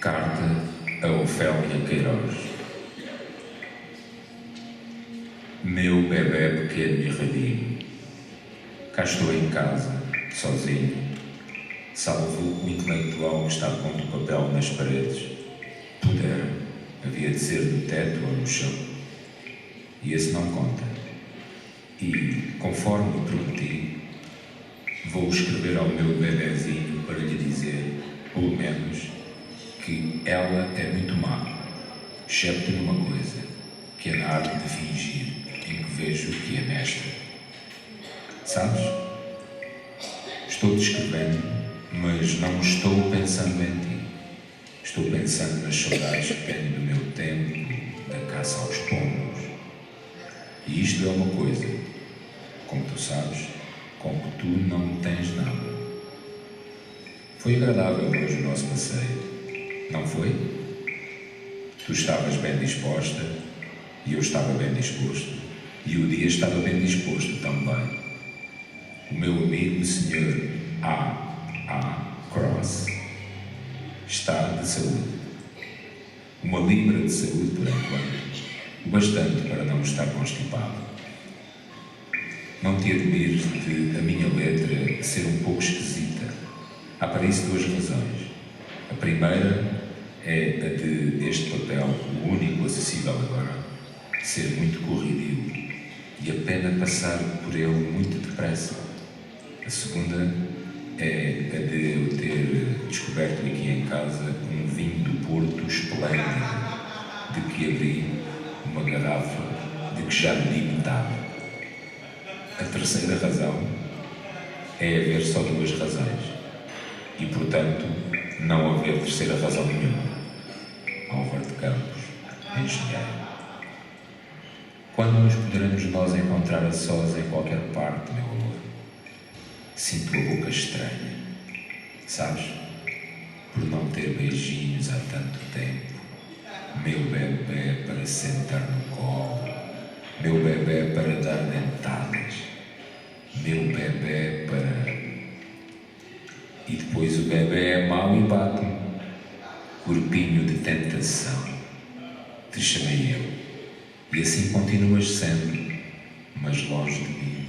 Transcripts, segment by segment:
Carta a Ofélia Queiroz. Meu bebé pequeno e radinho, cá estou em casa, sozinho, salvo o intelectual que está pondo papel nas paredes. Pudera, havia de ser do teto ou no chão. E esse não conta. E, conforme prometi, vou escrever ao meu bebezinho para lhe dizer, pelo menos, que ela é muito má, excepto numa coisa, que é na arte de fingir, em que vejo que é mestre. Sabes? Estou descrevendo, mas não estou pensando em ti. Estou pensando nas saudades que tenho do meu tempo, da caça aos pombos. E isto é uma coisa, como tu sabes, com que tu não tens nada. Foi agradável hoje o nosso passeio, não foi? Tu estavas bem disposta e eu estava bem disposto e o dia estava bem disposto também. O meu amigo, o Sr. A. Cross, está de saúde. Uma libra de saúde por enquanto, o bastante para não estar constipado. Não te admires de a minha letra ser um pouco esquisita. Há para isso duas razões. A primeira é a de este papel, o único acessível agora, ser muito corridivo e a pena passar por ele muito depressa. A segunda é a de eu ter descoberto aqui em casa um vinho do Porto esplêndido, de que abri uma garrafa de que já bebi metade. A terceira razão é haver só duas razões e, portanto, não haver terceira razão nenhuma. Álvaro de Campos, engenheiro. Quando nos poderemos nós encontrar a sós em qualquer parte, meu amor? Sinto a boca estranha, sabes? Por não ter beijinhos há tanto tempo. Meu bebê para sentar no colo, meu bebê para dar dentadas, meu bebê para... E depois o bebê é mau e bate-me. Corpinho de tentação, te chamei eu, e assim continuas sempre, mas longe de mim.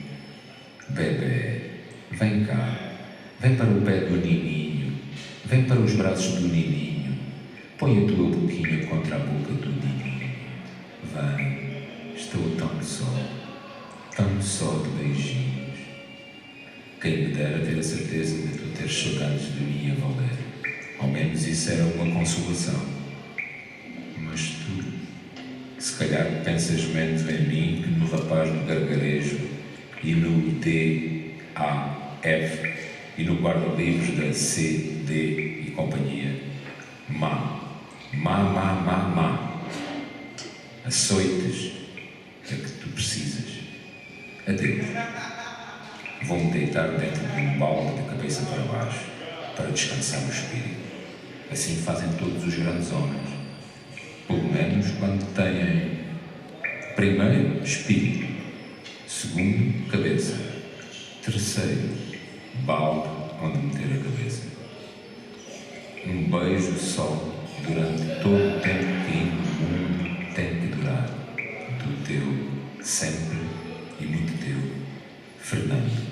Bebê, vem cá, vem para o pé do nininho, vem para os braços do nininho, põe a tua boquinha contra a boca do nininho. Vem, estou tão só de beijinhos. Quem me dera ter a certeza de tu teres saudades de mim a valer. Ao menos isso era uma consolação. Mas tu, se calhar pensas menos em mim que no rapaz do gargarejo e no D, A, F e no guarda-livros da C, D e companhia. Má. Açoites é que tu precisas. Adeus. Vou-me deitar dentro de um balde de cabeça para baixo para descansar o espírito. Assim fazem todos os grandes homens. Pelo menos quando têm, primeiro, espírito. Segundo, cabeça. Terceiro, balde onde meter a cabeça. Um beijo só durante todo o tempo que ainda o mundo tem que durar. Do teu, sempre e muito teu, Fernando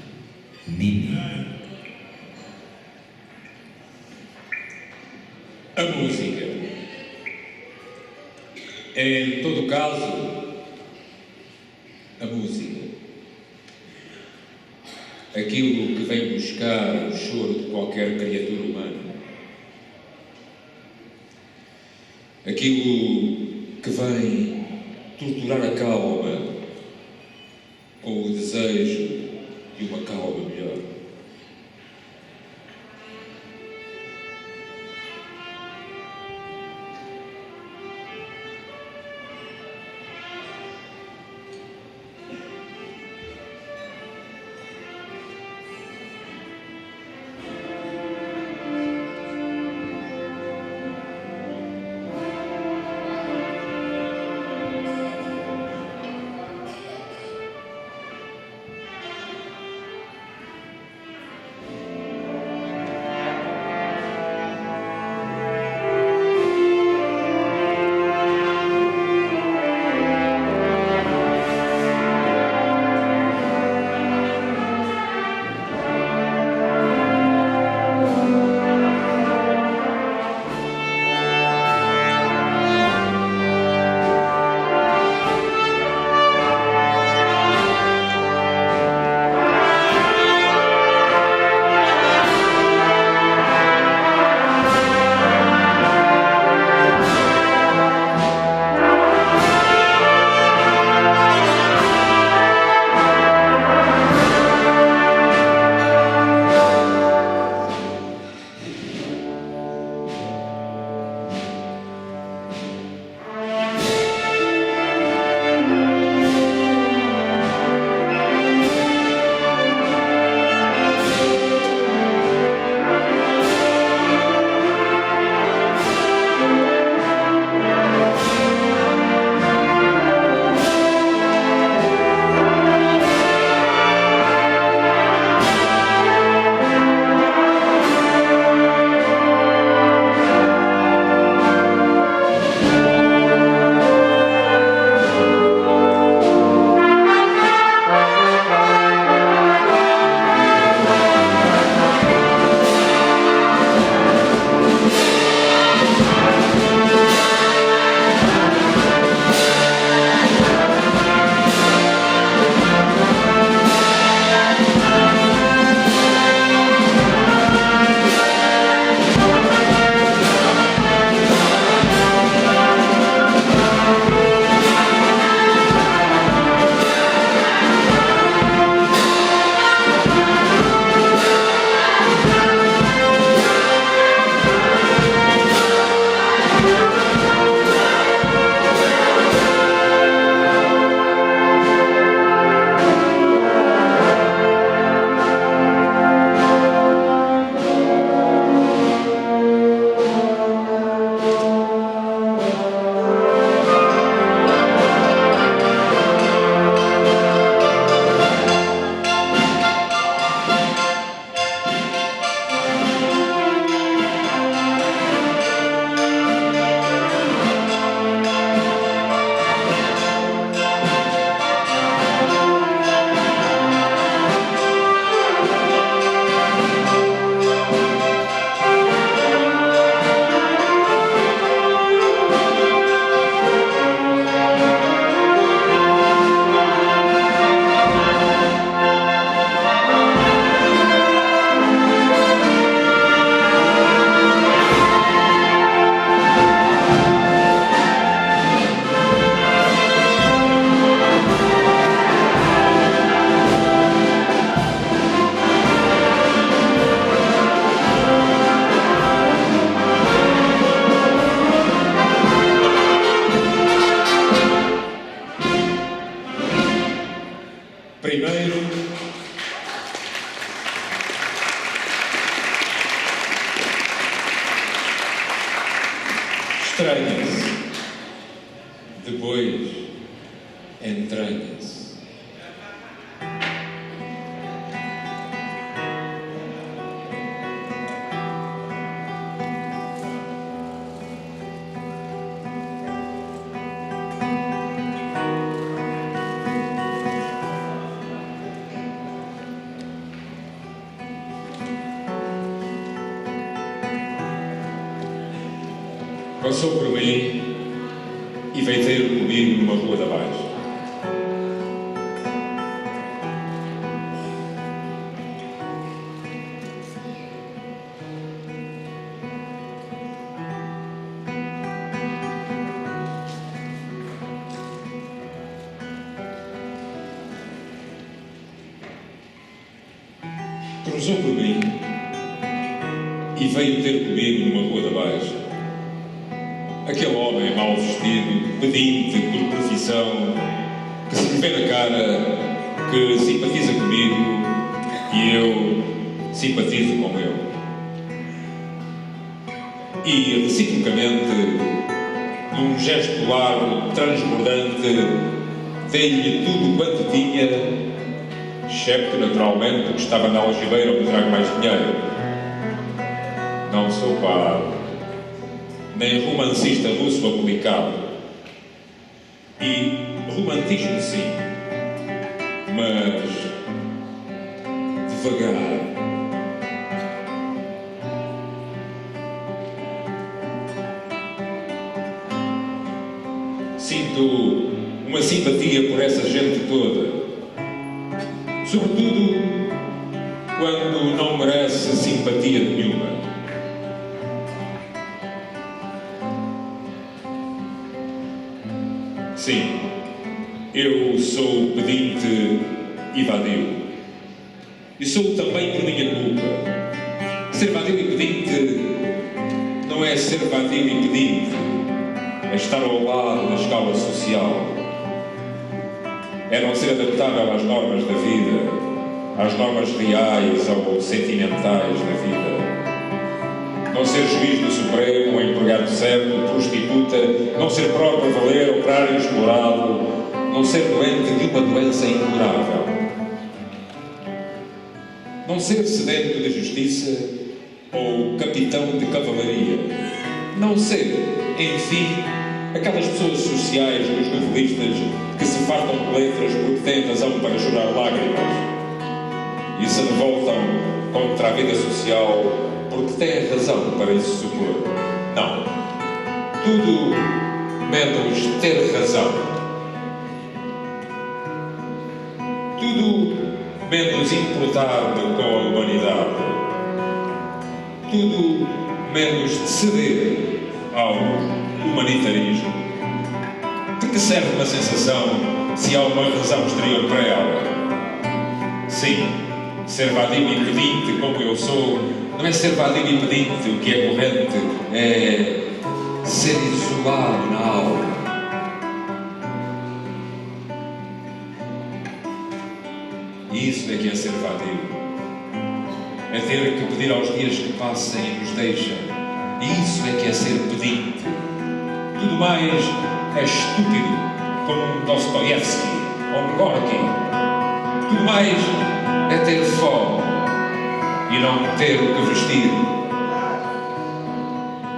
Nininho. A música é, em todo caso, a música. Aquilo que vem buscar o choro de qualquer criatura humana. Aquilo que vem torturar a calma com o desejo de uma calma melhor. estranha-se, depois entranha-se. Passou por mim e veio ter comigo numa rua de abaixo. Cruzou por mim e veio ter comigo numa rua de abaixo. Aquele homem mal vestido, pedinte por profissão, que se me vê na cara, que simpatiza comigo e eu simpatizo com ele. E reciprocamente, num gesto largo, transbordante, dei-lhe tudo quanto tinha, excepto naturalmente que estava na algibeira onde trago mais dinheiro. Não sou padre, nem romancista russo aplicado. E romantismo sim, mas devagar. Sinto uma simpatia por essa gente toda, sobretudo quando não merece simpatia nenhuma. Sim, eu sou pedinte e vadio. E sou também por minha culpa. Ser vadio e pedinte não é ser vadio e pedinte, é estar ao lado da escala social. É não ser adaptável às normas da vida, às normas reais ou sentimentais da vida. Não ser juiz do Supremo, empregado certo, prostituta, não ser próprio a valer, operário explorado, não ser doente de uma doença incurável. Não ser sedento de justiça ou capitão de cavalaria. Não ser, enfim, aquelas pessoas sociais dos novelistas que se fartam de letras porque têm razão para chorar lágrimas e se revoltam contra a vida social porque têm razão para isso supor. Não. Tudo menos ter razão. Tudo menos importar-me com a humanidade. Tudo menos ceder ao humanitarismo. De que serve uma sensação se há uma razão exterior para ela? Sim, ser vadio e pedinte como eu sou, não é ser vadio e pedinte, o que é corrente é ser isolado na alma. E isso é que é ser vadio. É ter que pedir aos dias que passem e nos deixam. E isso é que é ser pedinte. Tudo mais é estúpido, como um Dostoiévski ou um Gorky. Tudo mais é ter fome e não ter o que vestir.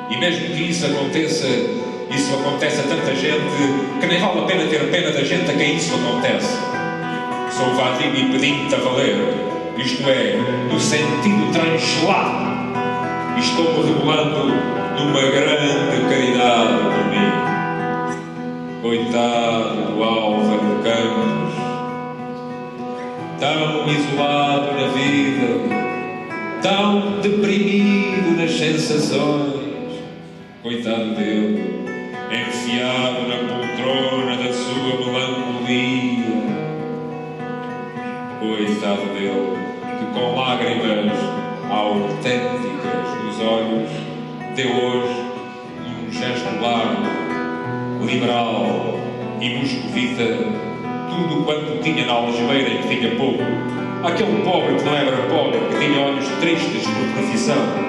E mesmo que isso acontece a tanta gente que nem vale a pena ter pena da gente a quem isso acontece. Sou vadio e pedinte a valer, isto é, no sentido translado, e estou-me revelando numa grande caridade por mim. Coitado do Álvaro de Campos, tão isolado na vida, tão deprimido nas sensações. Coitado dele, enfiado na poltrona da sua melancolia. Coitado dele, que com lágrimas autênticas nos olhos, deu hoje, num gesto largo, liberal e moscovita, tudo quanto tinha na algibeira e que tinha pouco. Aquele pobre que não era pobre, que tinha olhos tristes por profissão.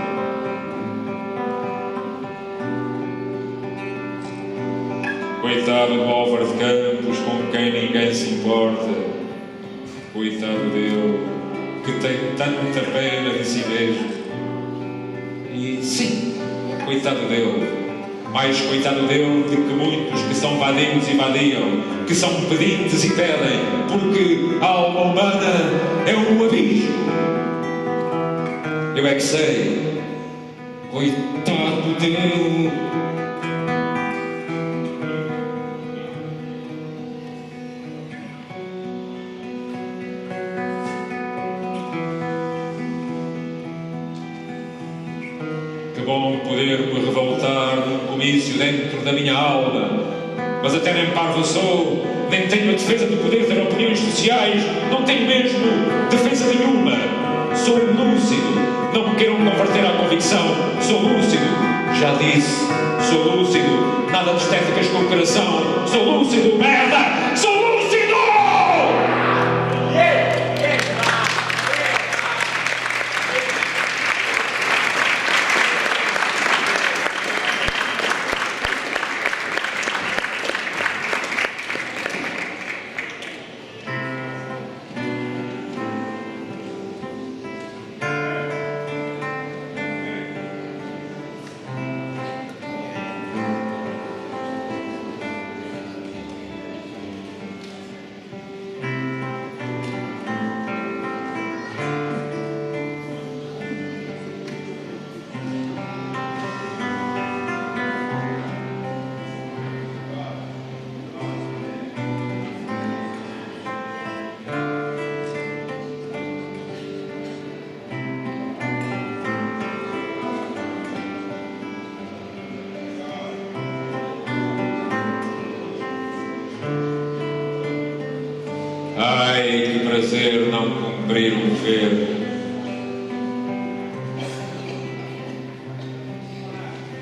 Coitado do Álvaro de Campos, com quem ninguém se importa. Coitado dele, que tem tanta pena de si mesmo. E sim, coitado dele. Mais coitado dele do que muitos que são vadios e vadiam, que são pedintes e pedem, porque a alma humana é um abismo. Eu é que sei. Coitado dele. Que bom poder me revoltar num comício dentro da minha alma, mas até nem parvo sou, nem tenho a defesa do poder ter opiniões sociais, não tenho mesmo defesa nenhuma. Sou lúcido, não me queiram converter à convicção, sou lúcido, já disse, sou lúcido, nada de estéticas com o coração, sou lúcido, merda, sou lúcido! Ai, que prazer não cumprir um dever.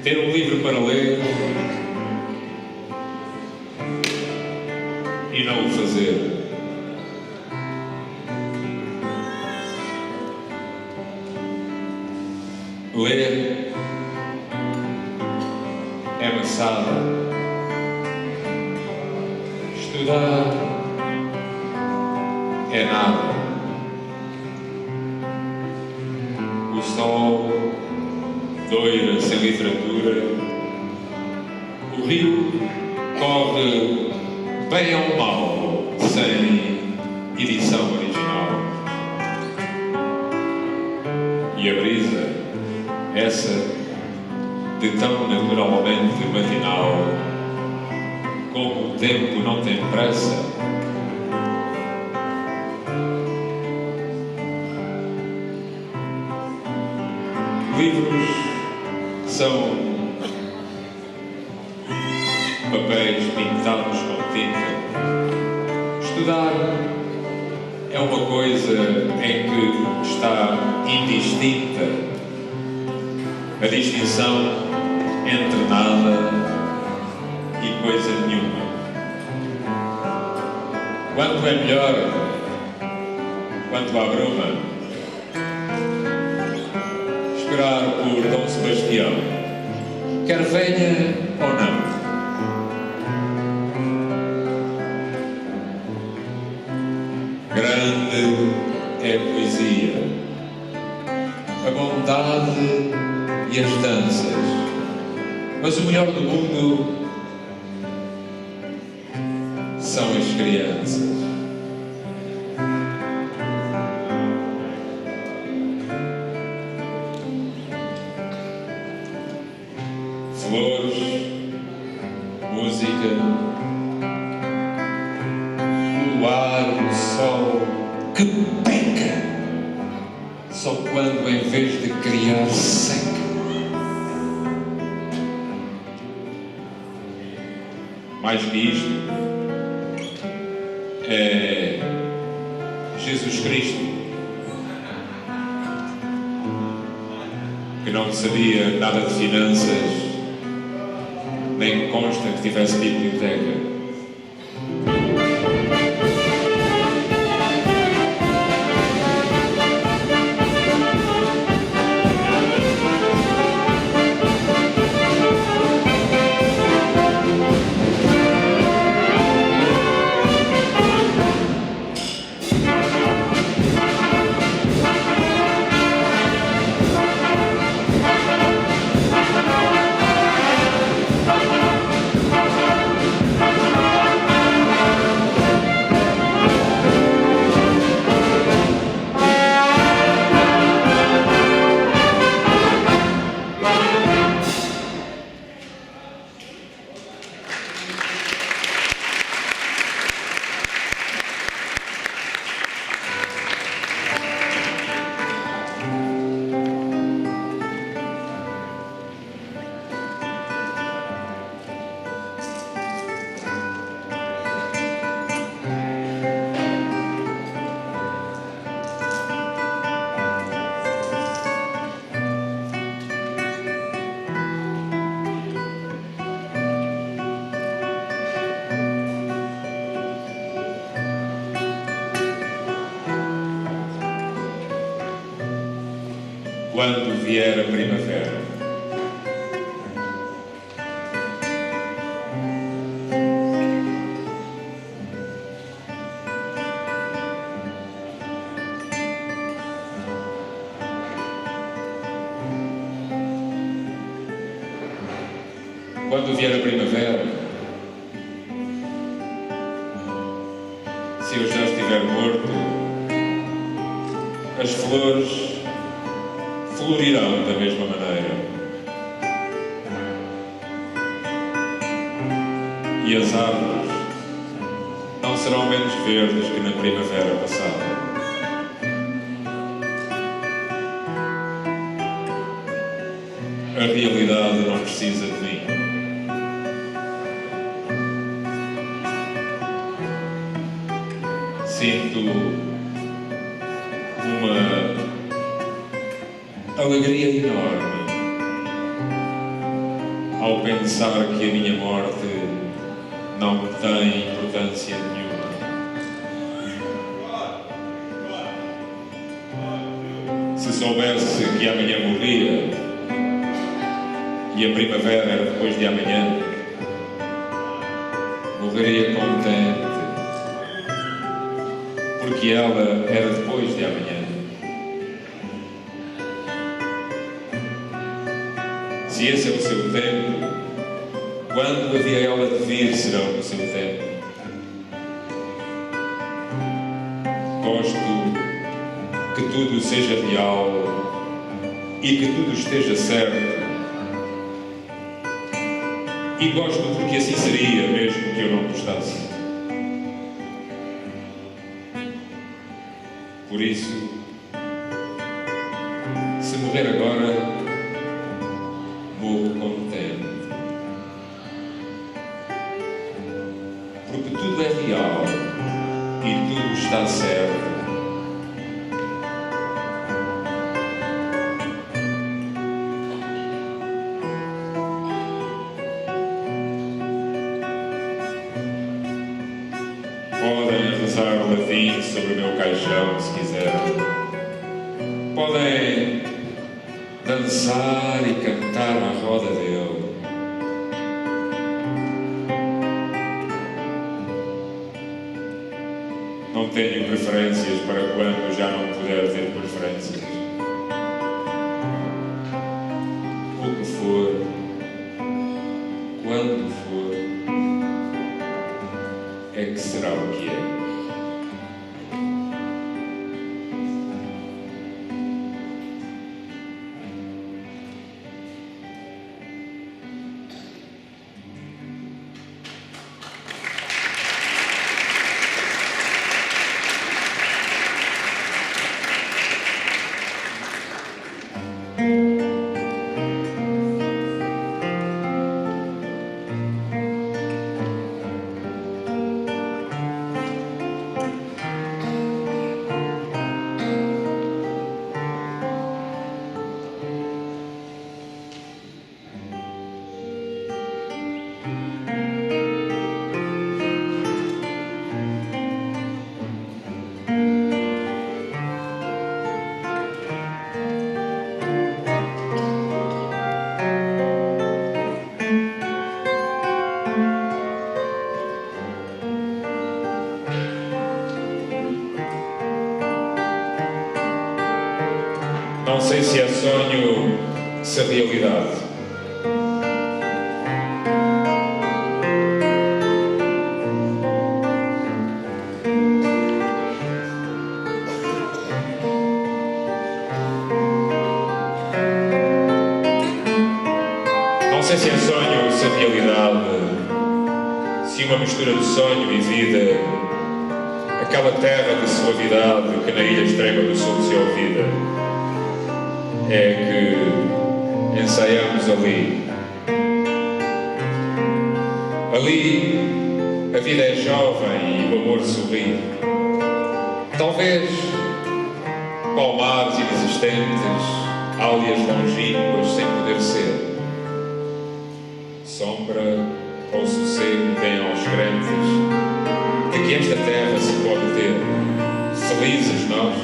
Ter um livro para ler e não o fazer. Ler é maçada. Estudar é nada. O sol doira sem literatura. O rio corre bem ou mal sem edição original. E a brisa, essa de tão naturalmente matinal, como o tempo não tem pressa, livros são papéis pintados com tinta. Estudar é uma coisa em que está indistinta a distinção entre nada e coisa nenhuma. Quanto é melhor, quanto à bruma, esperar por Dom Sebastião, quer venha ou não. Grande é a poesia, a bondade e as danças, mas o melhor do mundo são as crianças. Flores, música, o luar, o sol, que peca só quando em vez de criar seca. Mais que isto, é Jesus Cristo, que não sabia nada de finanças, nem consta que tivesse biblioteca. quando vier a primavera. Quando vier a primavera, se eu já estiver morto, as flores florirão da mesma maneira. E as árvores não serão menos verdes que na primavera passada. A realidade não precisa de mim. Sinto uma alegria enorme ao pensar que a minha morte não tem importância nenhuma. Se soubesse que amanhã morria e a primavera era depois de amanhã, morreria contente, porque ela era depois de amanhã. Se esse é o seu tempo, quando havia ela de vir será o seu tempo. Gosto que tudo seja real e que tudo esteja certo. E gosto porque assim seria, mesmo que eu não gostasse. Por isso, se morrer agora, morro contente. Porque tudo é real e tudo está certo. Podem rezar latim sobre o meu caixão, se quiserem. Podem dançar e cantar à roda dele. Não tenho preferências para quando já não puder ter preferências. O que for, quando for, é que será o que é. Não sei se é sonho, se é realidade. Não sei se é sonho ou se é realidade, se uma mistura de sonho e vida, aquela terra de suavidade que na ilha extrema do sul se ouvida, é que ensaiamos ali. Ali a vida é jovem e o amor sorri. Talvez palmares inexistentes, áureas longínquas sem poder ser. Sombra ou sossego deem aos crentes de que esta terra se pode ter. Felizes nós.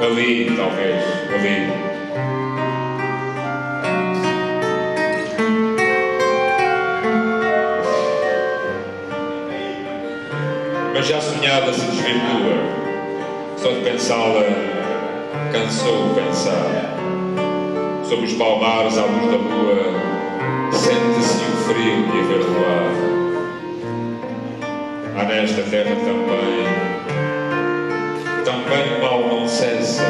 Ali, talvez, ali. Mas já sonhada se desvirtua, só de pensá-la cansou pensar. Sob os palmares à luz da lua, sente-se o frio de haver doado. Há nesta terra também o mal não cessa,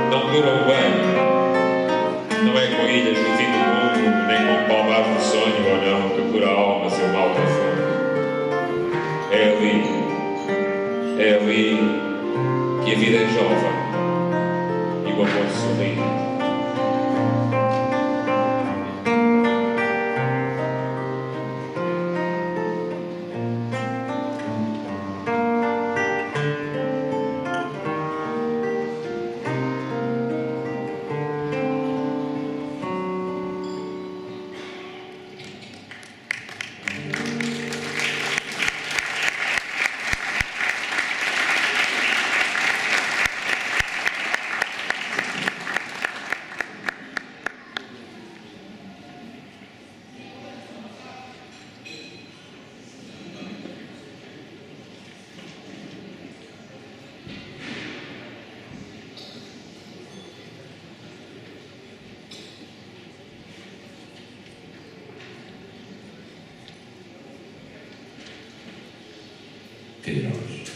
não dura o bem. Não é com ilhas do fim do mundo, nem com palmares do sonho ou não, que cura a alma seu mal profundo. É ali que a vida é jovem e o amor sorri. Queiroz.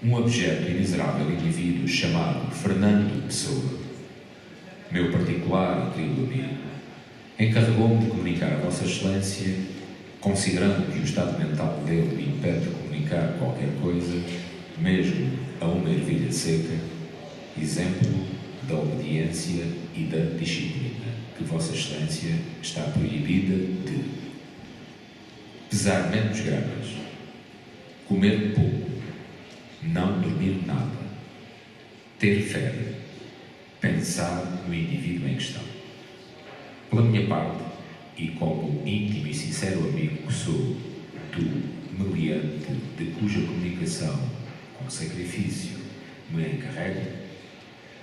Um abjeto e miserável indivíduo chamado Fernando Pessoa, meu particular e querido amigo, encarregou-me de comunicar a Vossa Excelência, considerando que o estado mental dele me impede de comunicar qualquer coisa, mesmo a uma ervilha seca, exemplo da obediência e da disciplina, que Vossa Excelência está proibida de pesar menos gramas, comer pouco, não dormir nada, ter fé, pensar no indivíduo em questão. Pela minha parte, e como íntimo e sincero amigo que sou do meliante de cuja comunicação com sacrifício me encarrego,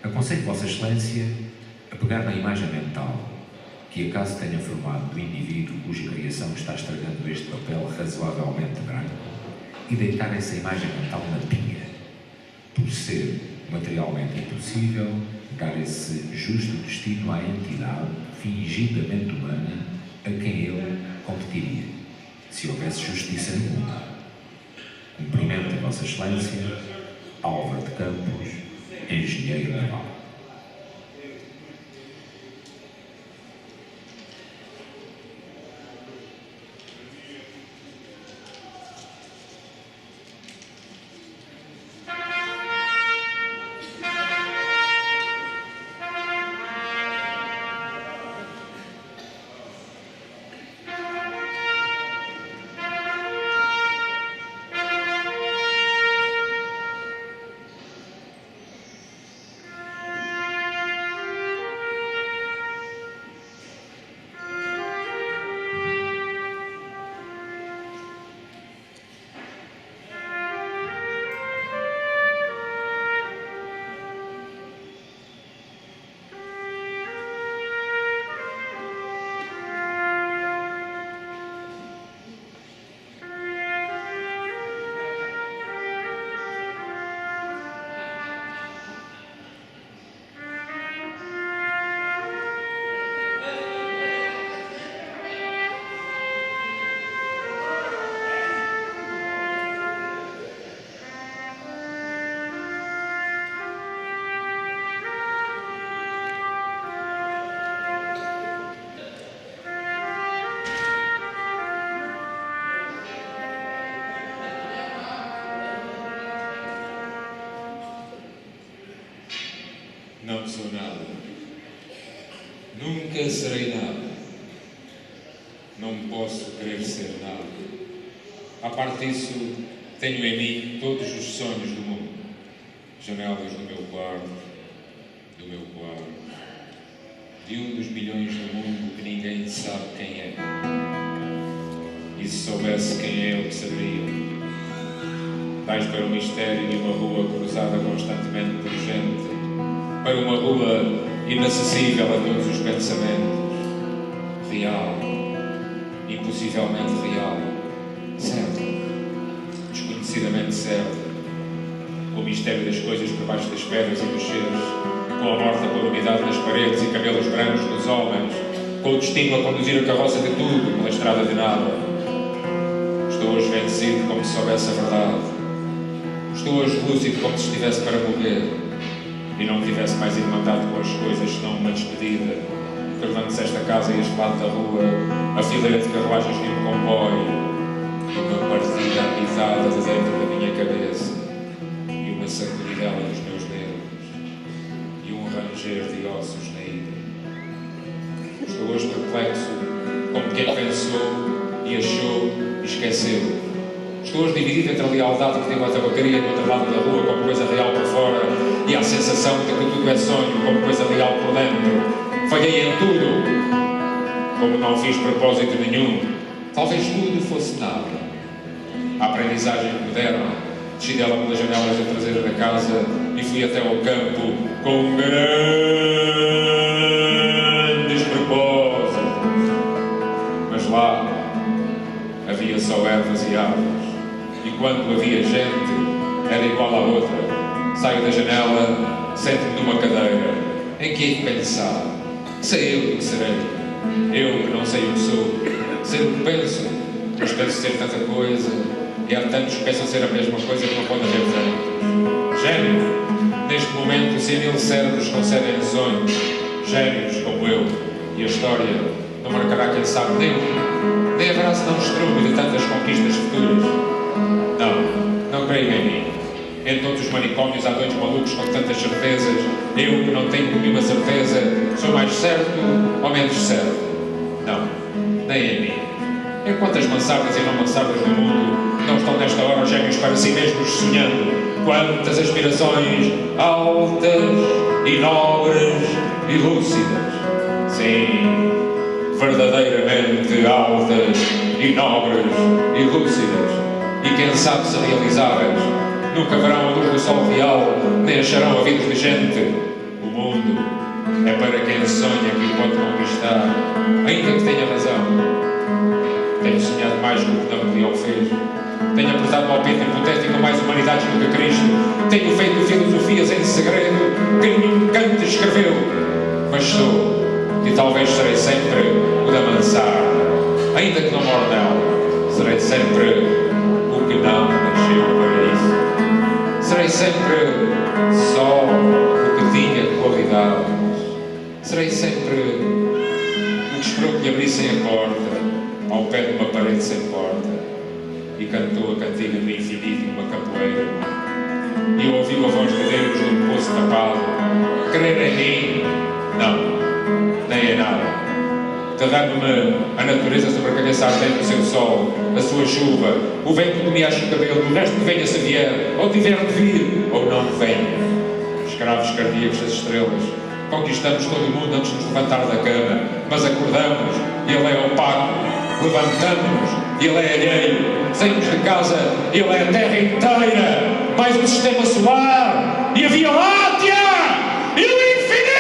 aconselho Vossa Excelência a pegar na imagem mental que acaso tenha formado do indivíduo cuja criação está estragando este papel razoavelmente branco e deitar essa imagem mental na pia, por ser materialmente impossível dar esse justo destino à entidade fingidamente humana a quem ele competiria, se houvesse justiça no mundo. Cumprimento a Vossa Excelência, Álvaro de Campos, engenheiro naval. Não sou nada. Nunca serei nada. Não posso querer ser nada. À parte disso, tenho em mim todos os sonhos do mundo. Janelas do meu quarto, de um dos milhões do mundo que ninguém sabe quem é. E se soubesse quem é, eu saberia. Vais para o mistério de uma rua cruzada constantemente por gente, para uma rua inacessível a todos os pensamentos, real, impossivelmente real, certo, desconhecidamente certo, com o mistério das coisas por baixo das pedras e dos seres, com a morta colunidade nas paredes e cabelos brancos nos homens, com o destino a conduzir a carroça de tudo pela estrada de nada. Estou hoje vencido como se soubesse a verdade. Estou hoje lúcido como se estivesse para morrer e não tivesse mais irmandade com as coisas senão uma despedida, tornando-se esta casa e este lado da rua a fileira de carruagens de um comboio e uma partida apisada de dentro da minha cabeça e uma sacudidela dos meus dedos e um ranger de ossos na ida. Estou hoje perplexo como quem pensou e achou e esqueceu. Estou hoje dividido entre a lealdade que tenho à tabacaria do outro lado da rua como coisa real por fora e a sensação de que tudo é sonho como coisa real por dentro. Falhei em tudo, como não fiz propósito nenhum. Talvez tudo fosse nada. A aprendizagem que me deram, desci dela pelas janelas da traseira da casa e fui até ao campo com grandes propósitos. Mas lá havia só ervas e árvores. E quando havia gente, era igual à outra. Saio da janela, sento-me numa cadeira. Em que hei de pensar? Sei eu o que serei. Eu que não sei o que sou. Sei o que penso, mas penso ser tanta coisa. E há tantos que pensam ser a mesma coisa que não pode haver tantos. Gênio. Neste momento, 100.000 cérebros concedem sonhos. Gênios como eu. E a história não marcará quem sabe nem haverá senão estrume de tantas conquistas futuras. Não creio em mim. Em todos os manicômios há dois malucos com tantas certezas. Eu, que não tenho nenhuma certeza, sou mais certo ou menos certo? Não, nem em mim. Enquanto as mansardas e não mansardas do mundo não estão nesta hora gêmeos para si mesmos sonhando, quantas aspirações altas e nobres e lúcidas. Sim, verdadeiramente altas e nobres e lúcidas. E quem sabe se realizáveis, nunca verão a luz do sol real, nem acharão a vida de gente. O mundo é para quem sonha que o pode conquistar, ainda que tenha razão. Tenho sonhado mais do que Napoleão fez. Tenho apertado ao peito hipotético mais humanidades do que Cristo. Tenho feito filosofias em segredo que nenhum Kant escreveu. Mas sou, e talvez serei sempre, o da mansarda. Ainda que não moro nela, serei sempre o que não nasceu para isso. Serei sempre só o que tinha qualidades. Serei sempre o que esperou que lhe abrissem a porta ao pé de uma parede sem porta e cantou a cantiga do infinito numa capoeira. E ouviu a voz de Deus num poço tapado. Crer em mim? Não, nem é nada. Derrame-me a natureza sobre a cabeça ardente do seu sol, a sua chuva, o vento que me acha o cabelo, o resto que venha se vier, ou tiver de vir, ou não venha. Escravos cardíacos das estrelas, conquistamos todo o mundo antes de nos levantar da cama, mas acordamos e ele é opaco, levantamos e ele é alheio, saímos de casa e ele é a terra inteira, mais o sistema solar e a Via Láctea e o infinito!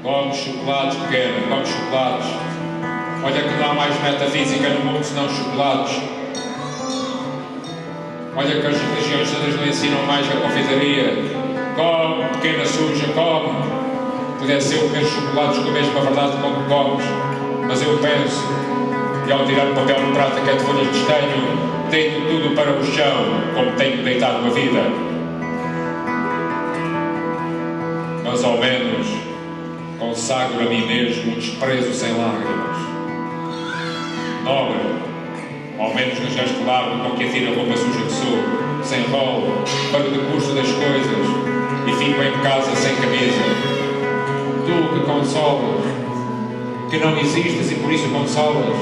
Come chocolates, pequeno, come chocolates. Olha que não há mais metafísica no mundo senão chocolates. Olha que as religiões todas não ensinam mais que a confeitaria. Come, pequena suja, come. Pudesse eu comer chocolates com a mesma verdade como comes, mas eu penso que ao tirar o papel no prato que é de folhas de estanho, deito tudo para o chão, como tenho deitado a vida. Mas ao menos consagro a mim mesmo um desprezo sem lágrimas. Nobre, ao menos no gesto largo com que atiro a roupa suja que sou, sem rolo, para o decurso das coisas, e fico em casa sem camisa. Tu que consolas, que não existes e por isso consolas.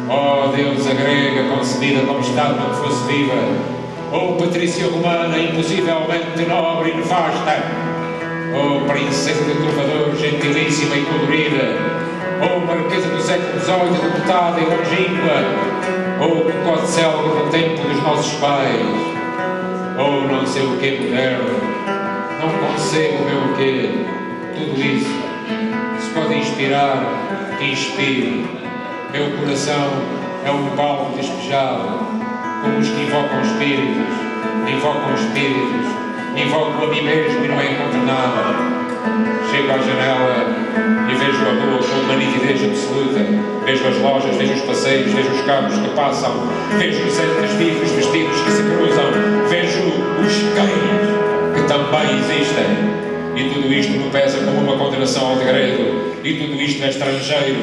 Oh deusa grega concebida como estado não que fosse viva, oh patrícia romana impossivelmente nobre e nefasta, oh princesa de trovador gentilíssima e colorida, ou marquesa do século XVIII, deputada e longínqua, ou cocó de célebre no tempo dos nossos pais, ou não sei o que moderno, não concebo o meu quê, tudo isso, se pode inspirar, que inspire, meu coração é um balde despejado, como os que invocam espíritos, invoco a mim mesmo e não encontro nada. Chego à janela e vejo a rua com uma nitidez absoluta. Vejo as lojas, vejo os passeios, vejo os carros que passam, vejo os entes vivos vestidos que se cruzam, vejo os cães que também existem. E tudo isto me pesa como uma condenação ao degredo. E tudo isto é estrangeiro,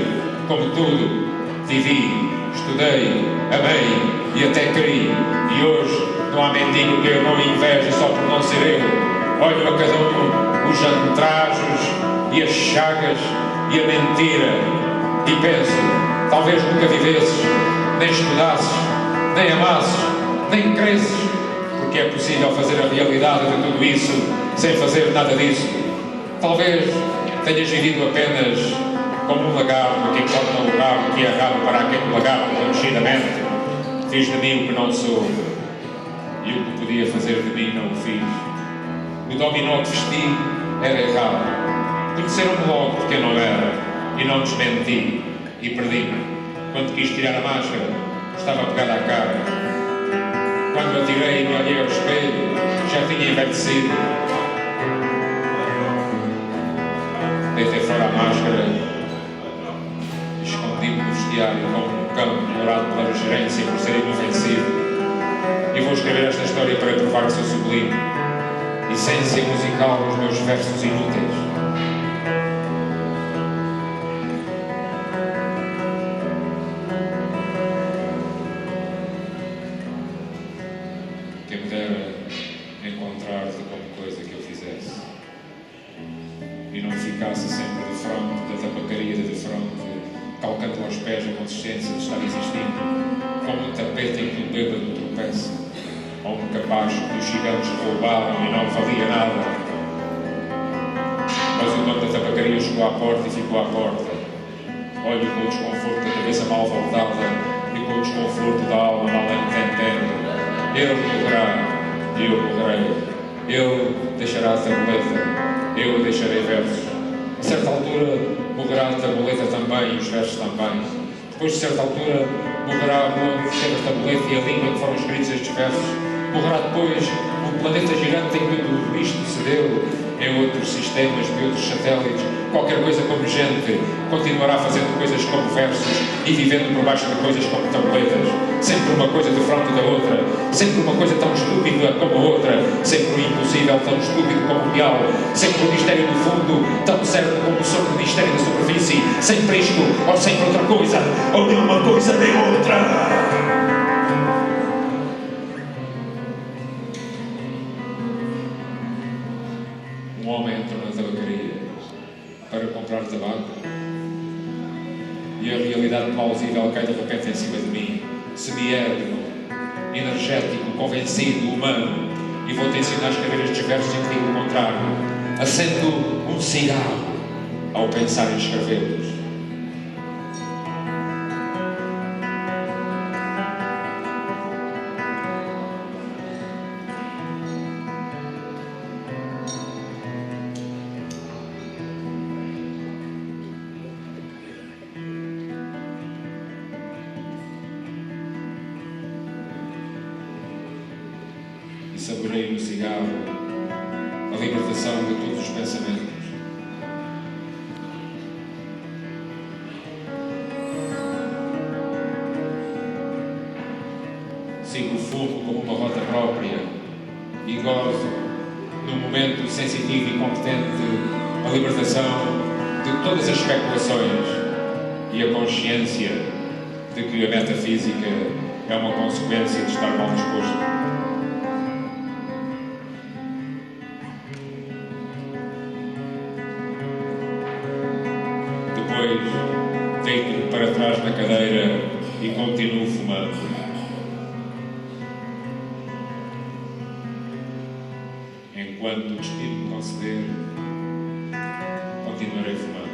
como tudo. Vivi, estudei, amei e até queri. E hoje não há mendigo que eu não inveje só por não ser eu. Olho a cada um os antrajos e as chagas e a mentira e penso, talvez nunca vivesses, nem estudasses, nem amasses, nem cresces, porque é possível fazer a realidade de tudo isso sem fazer nada disso. Talvez tenhas vivido apenas como um lagarto que encontra um rabo que é rabo para aquele lagarto conhecidamente. Fiz de mim o que não sou e o que podia fazer de mim não o fiz. O dominó que vesti era errado. Conheceram-me logo porque eu não era e não desmenti e perdi-me. Quando quis tirar a máscara, estava pegada à cara. Quando atirei e me olhei ao espelho, já tinha envelhecido. Deitei fora a máscara e escondi-me no vestiário como um cão ignorado pela gerência por ser inofensivo. E vou escrever esta história para provar que sou sublime. Essência musical nos meus versos inúteis. Quem me dera encontrar-te como coisa que eu fizesse e não ficasse sempre de fronte da tabacaria de fronte, calcando aos pés a consistência de estar existindo, como um tapete em que um bêbado tropeça, ou um capacho que os gigantes roubaram e não valia nada. Mas o dono da tabacaria chegou à porta e ficou à porta. Olho com o desconforto da cabeça mal voltada e com o desconforto da alma mal entendendo. Ele morrerá e eu morrerei. Ele deixará a tabuleta, eu deixarei versos. A certa altura morrerá a tabuleta também e os versos também. Depois de certa altura morrerá a mão de ter a tabuleta e a língua que foram escritos estes versos. Morrerá depois o planeta gigante em que tudo isto se deu, em outros sistemas, de outros satélites, qualquer coisa como gente, continuará fazendo coisas como versos e vivendo por baixo de coisas como tabuletas, sempre uma coisa de fronte da outra, sempre uma coisa tão estúpida como a outra, sempre o impossível tão estúpido como o real, sempre o mistério do fundo tão certo como o som do mistério da superfície, sempre isto ou sempre outra coisa, ou nem uma coisa nem outra. Um homem entrou na tabacaria para comprar tabaco e a realidade plausível cai de repente em cima de mim, semi-érgico, energético, convencido, humano, e vou-te ensinar a escrever estes versos e te digo o contrário. Acendo um cigarro ao pensar em escrevê-los. E saboreio no cigarro a libertação de todos os pensamentos. Sigo o fumo como uma rota própria e gozo, num momento sensitivo e competente, a libertação de todas as especulações e a consciência de que a metafísica é uma consequência de estar mal disposto. Depois, deito-me para trás na cadeira e continuo fumando. Enquanto o destino me conceder, continuarei fumando.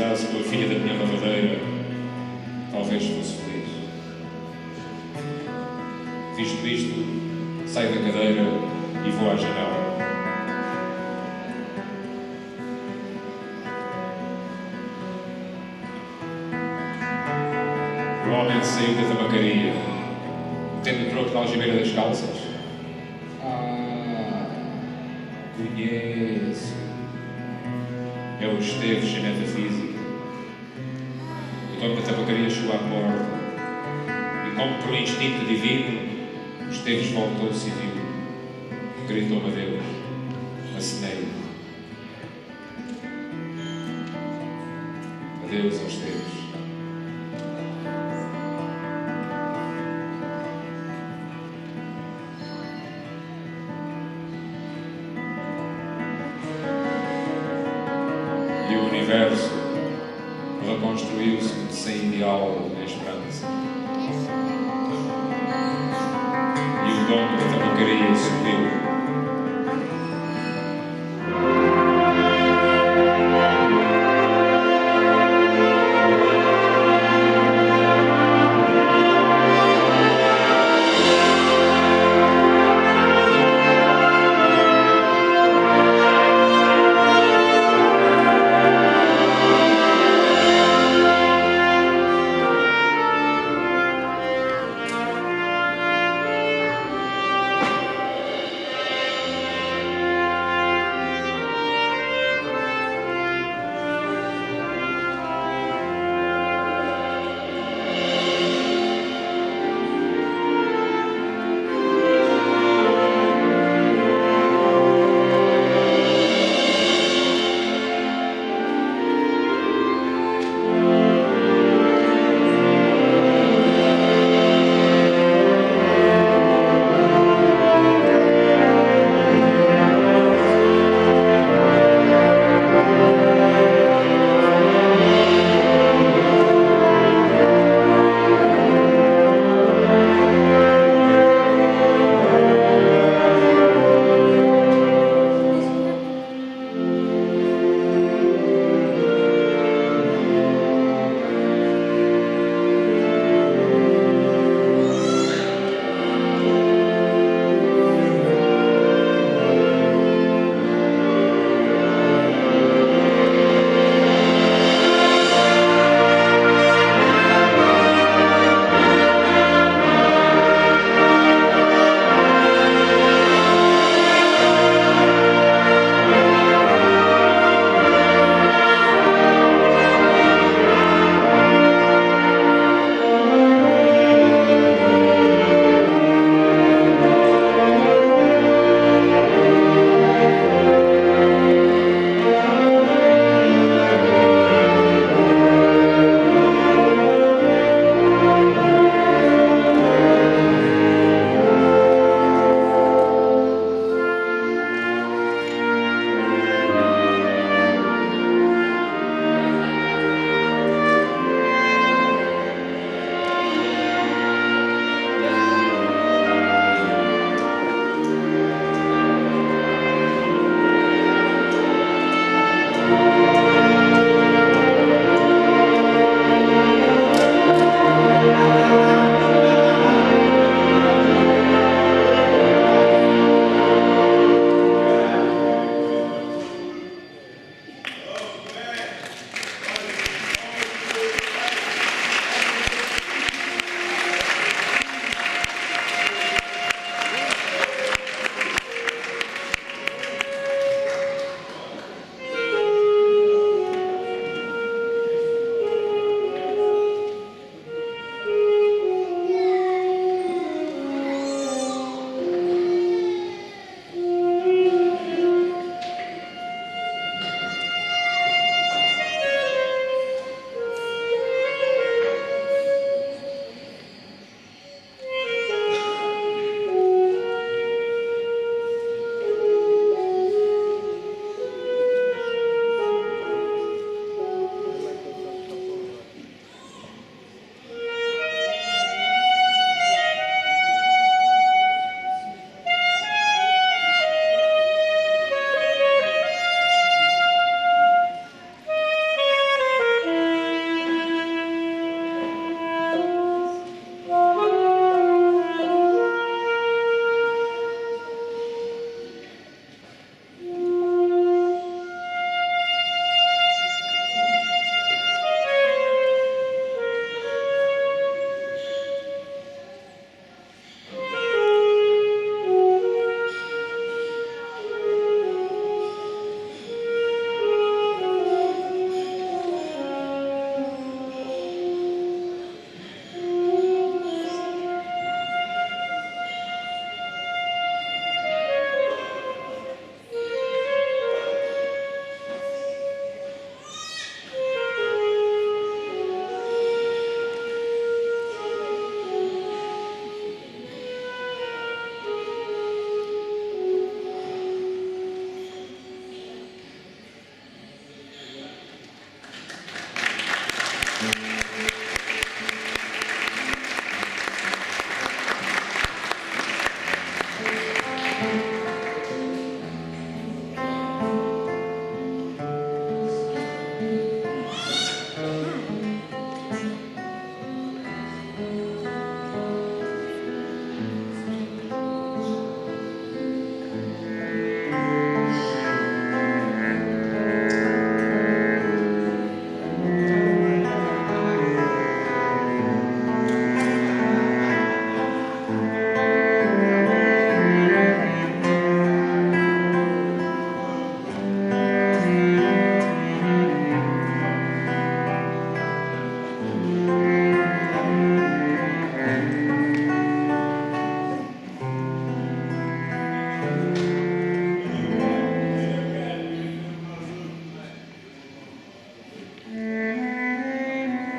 casasse com a filha da minha lavadeira, talvez fosse feliz. Visto isto, saio da cadeira e vou à janela. O homem saiu da tabacaria, metendo o troco na algibeira das calças. Conheço. É o Esteves em metafísica. O dono da tabacaria chegou à porta e, como por um instinto divino, o Esteves voltou-se e viu. Gritou-me adeus. Acenei. Adeus ao Esteves. E o universo reconstruiu-se sem ideal nem esperança. E o dono da tabacaria subiu.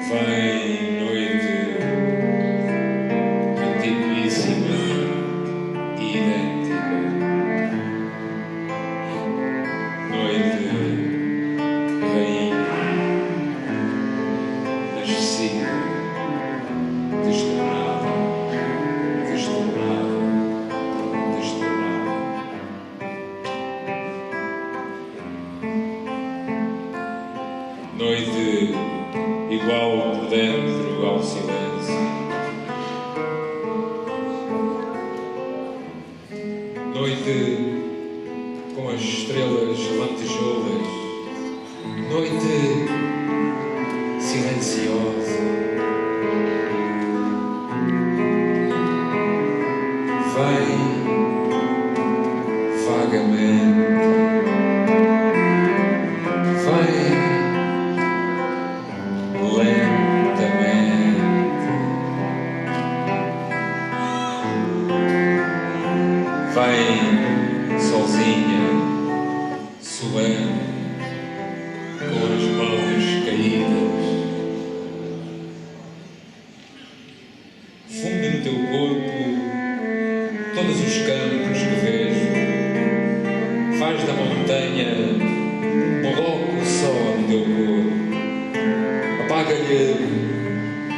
Vem noite antiquíssima e idêntica, noite rainha, nascida, destornada, destornada, destornada. Noite igual por dentro ao silêncio, noite com as estrelas lantejoulas, noite silenciosa. Vem vagamente, vem lentamente, vem sozinha, suando, com as mãos caídas. Funde no teu corpo todos os campos que vejo, faz da montanha um bloco só no teu corpo. Apaga-lhe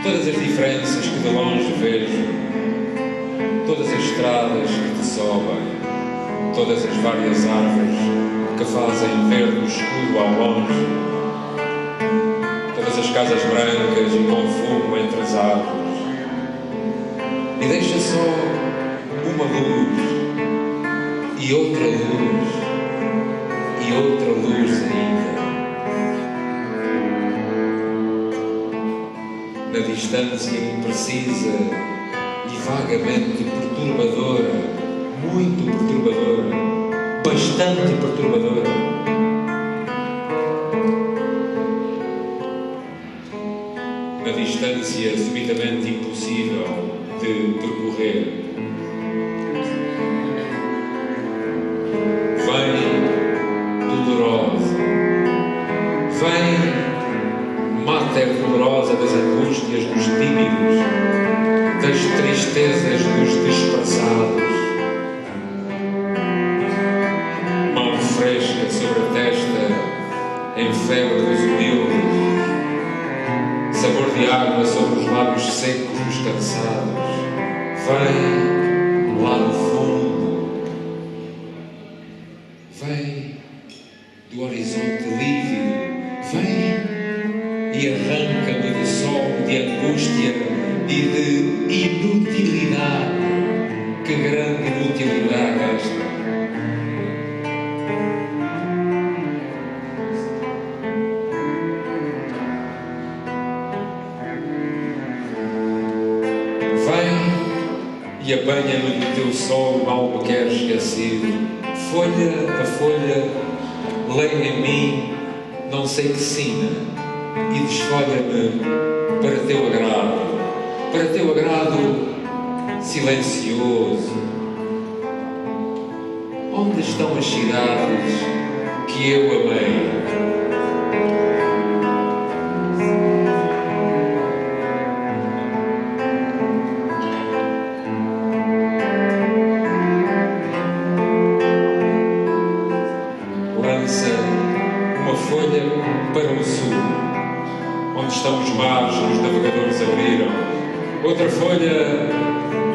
todas as diferenças que de longe vejo, todas as estradas que te sobem, todas as várias árvores que fazem verde o escuro ao longe, todas as casas brancas e com fogo entre as árvores. E deixa só uma luz, e outra luz, e outra luz ainda. Na distância imprecisa e vagamente perturbadora, muito perturbadora, bastante perturbadora. Na distância subitamente impossível de percorrer. Vem dolorosa, vem mater dolorosa das angústias dos tímidos, das tristezas dos desprezados. Mão fresca sobre a testa, em febre dos humildes, sabor de água sobre os lábios secos dos cansados. Vem lá do fundo, vem do horizonte lívido, vem e arranca-me do sol de angústia e de inutilidade. Que grande inutilidade esta! E apanha-me do teu sol mal me quer esquecido. Folha a folha, lê em mim, não sei que sina, e desfolha-me para teu agrado silencioso. Onde estão as cidades que eu amei? Para o sul, onde estão são os mares que os navegadores abriram. Outra folha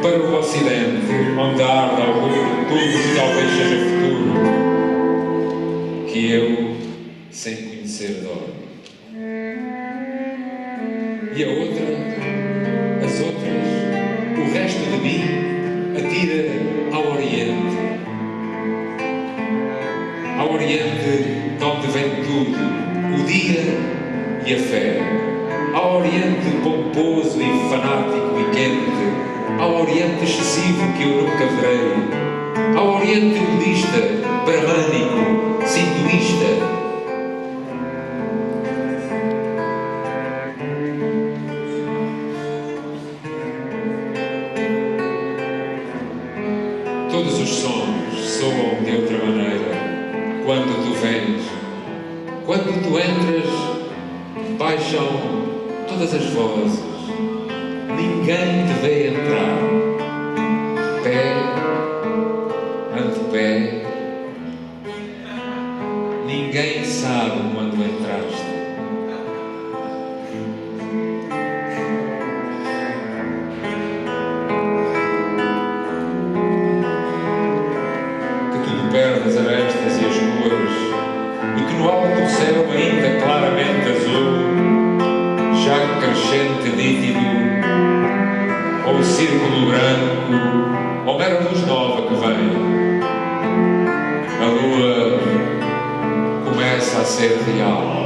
para o Ocidente, onde arde ao rubro tudo que talvez seja futuro, que eu, sem conhecer, adoro. E a outra, as outras, o resto de mim atira ao Oriente. Ao Oriente, de onde vem tudo, o dia e a fé. Ao Oriente pomposo e fanático e quente, ao Oriente excessivo que eu nunca verei, ao Oriente budista, bramânico, sintoísta. Todos os sons soam de outra maneira quando tu vens. Quando tu entras, baixam todas as vozes. Ninguém te vê entrar. Pé ante pé. Ninguém sabe quando entraste. As arestas e as cores, e que no alto céu ainda claramente azul, já crescente nítido, ou o círculo branco, ou mera luz nova que vem, a lua começa a ser real.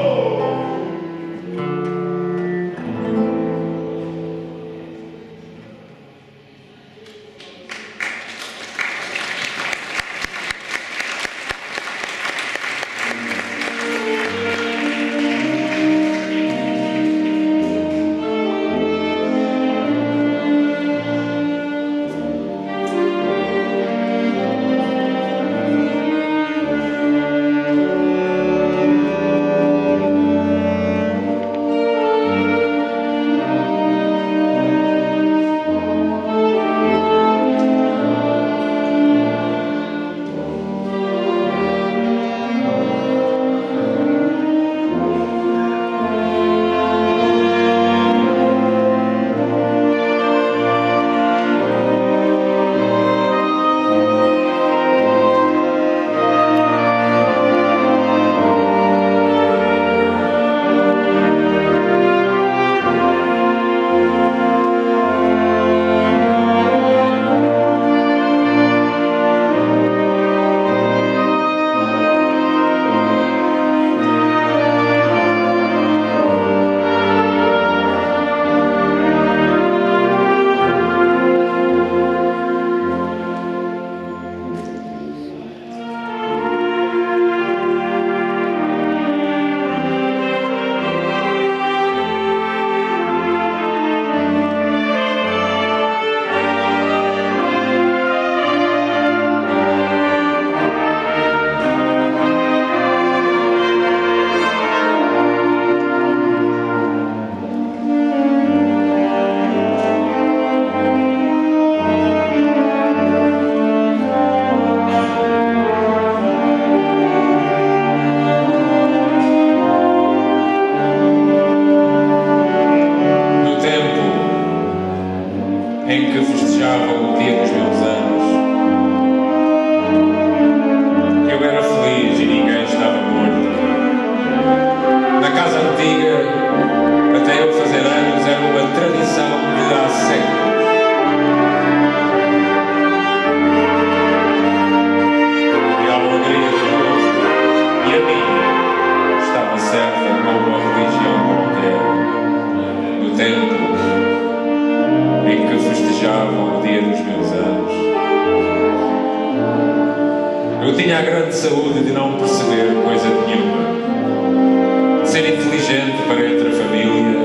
Eu tinha a grande saúde de não perceber coisa nenhuma, de ser inteligente para entre a família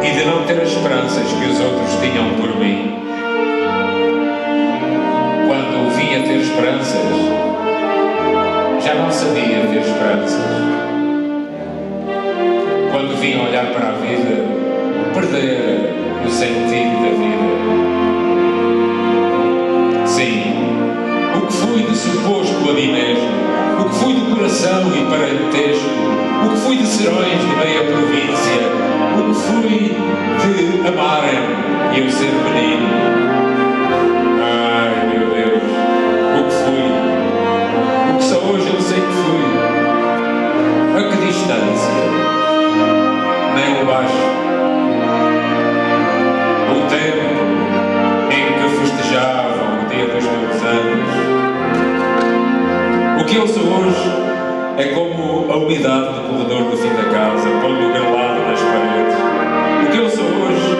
e de não ter as esperanças que os outros tinham por mim. Quando vim a ter esperanças, já não sabia ter esperanças. Quando vim a olhar para a vida, perder o sentido da vida. Sim, o que fui de suposto a mim mesmo, o que fui de coração e parentesco, o que fui de serões de meia província, o que fui de amarem e eu ser menino. Ai, meu Deus, o que fui, o que só hoje eu sei que fui. A que distância, nem o baixo, o tempo em que festejavam o dia dos meus anos. O que eu sou hoje é como a umidade do corredor do fim da casa, pondo gravado nas paredes. O que eu sou hoje,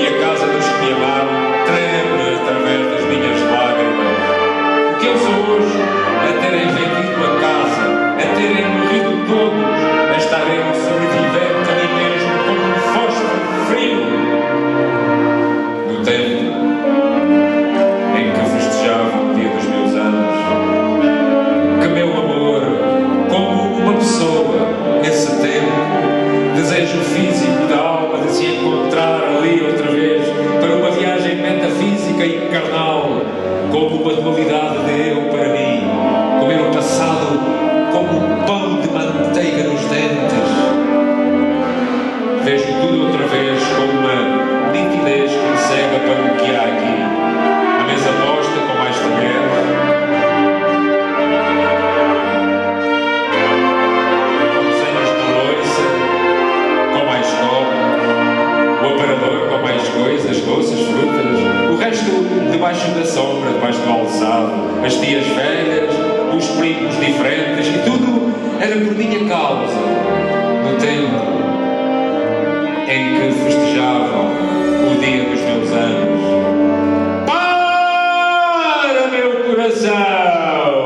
e a casa dos que me amaram, treme através das minhas lágrimas. O que eu sou hoje é terem vendido a casa, é terem morrido todos, é estarem sobrevivendo a mim mesmo como um fósforo frio. No tempo em que festejavam o dia dos meus anos, que meu amor, como uma pessoa, esse tempo, desejo físico da alma de se encontrar ali outra vez para uma viagem metafísica e carnal, como uma dualidade de eu para mim, comer o passado como um pão de manteiga nos dentes. Vejo tudo outra vez com uma nitidez que me cega para o que há aqui. A mesa posta com mais talheres, com desenhos de louça, com mais copos, o aparador com mais coisas, louças, frutas, o resto debaixo da sombra, debaixo do alçado, as tias velhas, os primos diferentes, e tudo era por minha causa, no tempo em que festejavam o dia dos meus anos. Para, meu coração!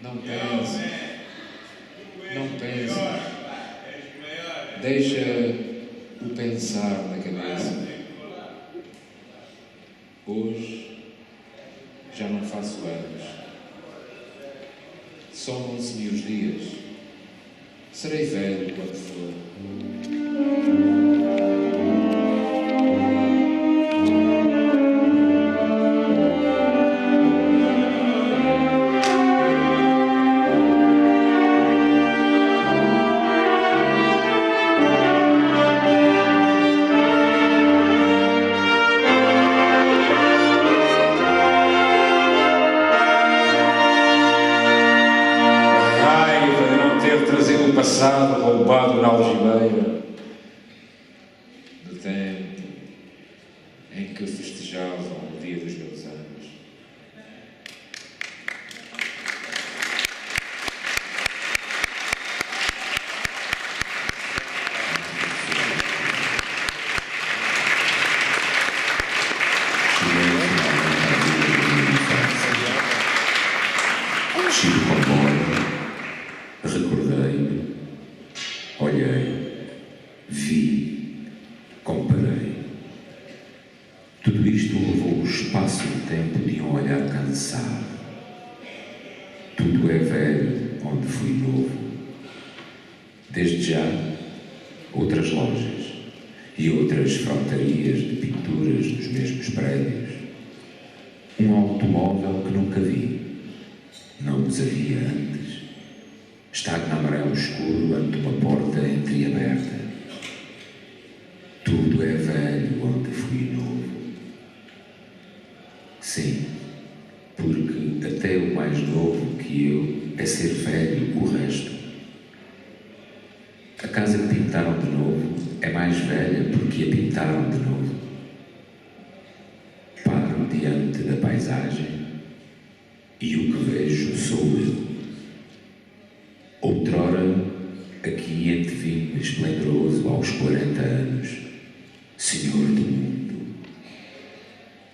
Não pense, não pense. Deixa o pensar na cabeça. Hoje já não faço anos. Somam-se-me os dias. Serei velho quando for. Trazido o passado roubado na algibeira do tempo em que festejavam o dia dos meus anos. Cheguei ao comboio, recordei-me, olhei, vi, comparei. Tudo isto levou o espaço e o tempo de um olhar cansado. Tudo é velho onde fui novo. Desde já, outras lojas e outras frontarias de pinturas nos mesmos prédios. Um automóvel que nunca vi. Não os havia antes. Estagna amarelo escuro ante uma porta entreaberta. Tudo é velho onde fui novo. Sim, porque até o mais novo que eu é ser velho o resto. A casa que pintaram de novo é mais velha porque a pintaram de novo. Paro diante da paisagem e o que vejo sou eu. Outrora, aqui entrevi-me esplendoroso aos 40 anos, senhor do mundo.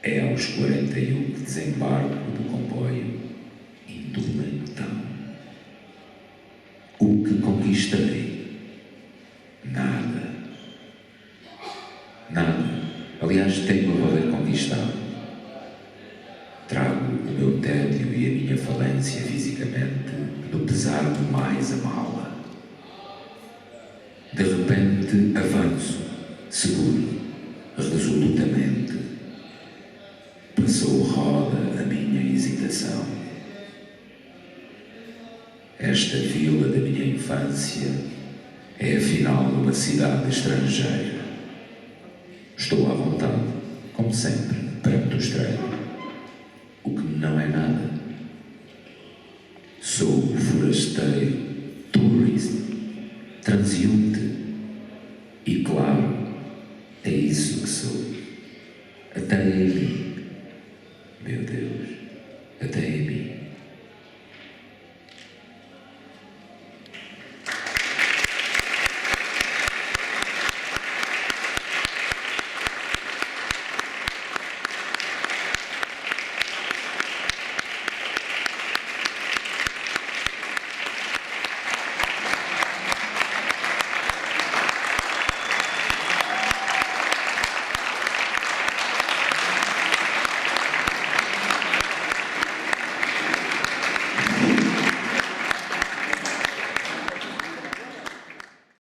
É aos 41 que desembarco do comboio, indolentão. O que conquistei? Nada. Nada. Aliás, tenho a valer conquistado. Trago o meu tédio e a minha falência fisicamente do pesar demais a mala. De repente avanço, seguro, resolutamente. Passou roda a minha hesitação. Esta vila da minha infância é afinal uma cidade estrangeira. Estou à vontade, como sempre, perto do estranho, o que não é nada. Sou forasteiro, tourist, transeunte e, claro, é isso que sou. Até ele, meu Deus, até